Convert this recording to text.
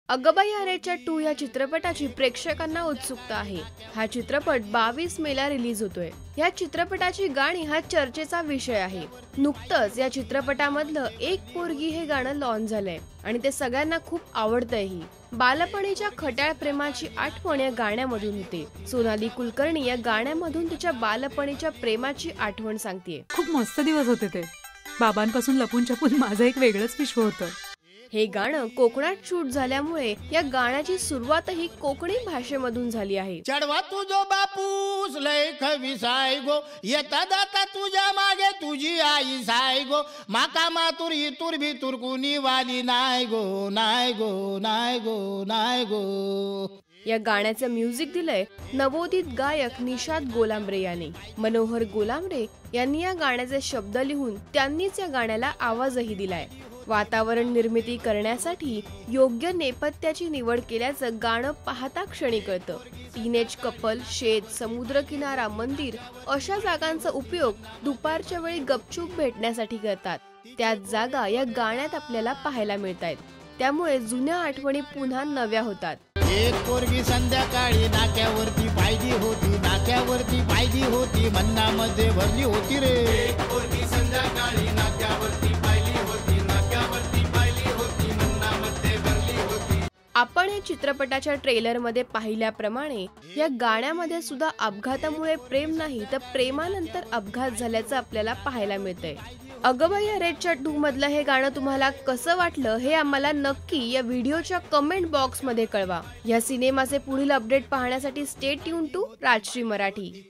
अगबाई अरेच्या 2 या चित्रपटाची प्रेक्षकांना उत्सुकता आहे। हा चित्रपट 22 मेला रिलीज होतोय। या चित्रपटाची गाणी हा चर्चेचा विषय आहे। नुकतंच या चित्रपटामधलं एक पोरगी हे गाणं लॉन्च झालंय आणि ते सगळ्यांना खूप आवडतंयही। बालपणीच्या खट्याळ प्रेमाची आठवण या गाण्यामधून होते। सोनाली कुलकर्णी या गाण्यामधून तिच्या बालपणीच्या प्रेमाची आठवण सांगतेय। खूप मस्त दिवस होते ते। बाबांपासून लपून छपून माझं एक वेगळंच विश्व होतं। हे गाणं कोकणात शूट झाल्यामुळे या गाण्याची सुरुवातही कोकणी भाषेमधून झाली आहे। चढवा तुझो बापूस लय खविसाय गो, येता दाता तुझ्या मागे तुझी आई साय गो, माका मातुर इतुर भितुर कुणी वाली नाय गो, नाय गो, नाय गो, नाय गो। या गाण्याचं म्युझिक दिलंय नवोदित गायक निशाद गोलांबरे यांनी। मनोहर गोलांबरे यांनी या गाण्याचे शब्द लिहून त्यांनीच या गाण्याला आवाजही दिलाय। वातावरण निर्मिती करण्यासाठी योग्य नेपथ्याची निवड केल्याचं गाणं पाहता क्षणी कळतं। टीनेज कपल, शेत, समुद्रकिनारा, मंदिर अशा जागांचा उपयोग दुपारच्या वेळी गपचूप भेटण्यासाठी करतात। त्याच जागा या गाण्यात आपल्याला पाहायला मिळतात। त्यामुळे जुन्या आठवणी पुन्हा नव्या होतात। एक पोरगी संध्याकाळी नाक्यावरती पाहिली होती, नाक्यावरती पाहिली होती, मन्नामध्ये भरली होती रे। एक पोरगी संध्याकाळी नाक्यावरती पाहिली होती, नाक्यावरती पाहिली होती, मन्नामध्ये भरली होती। आपण या चित्रपटाच्या ट्रेलर मध्ये पाहिल्याप्रमाणे या गाण्यामध्ये सुद्धा अपघातामुळे प्रेम नाही तर प्रेमानंतर अपघात झाल्याचं आपल्याला पाहायला मिळतंय। अगबाई अरेच्या 2 मधलं हे गाणं तुम्हाला कसं वाटलं हे आम्हाला नक्की या व्हिडिओच्या कमेंट बॉक्स मध्ये कळवा। या सिनेमाचे पुढील अपडेट पाहण्यासाठी stay tune to Rajshri Marathi.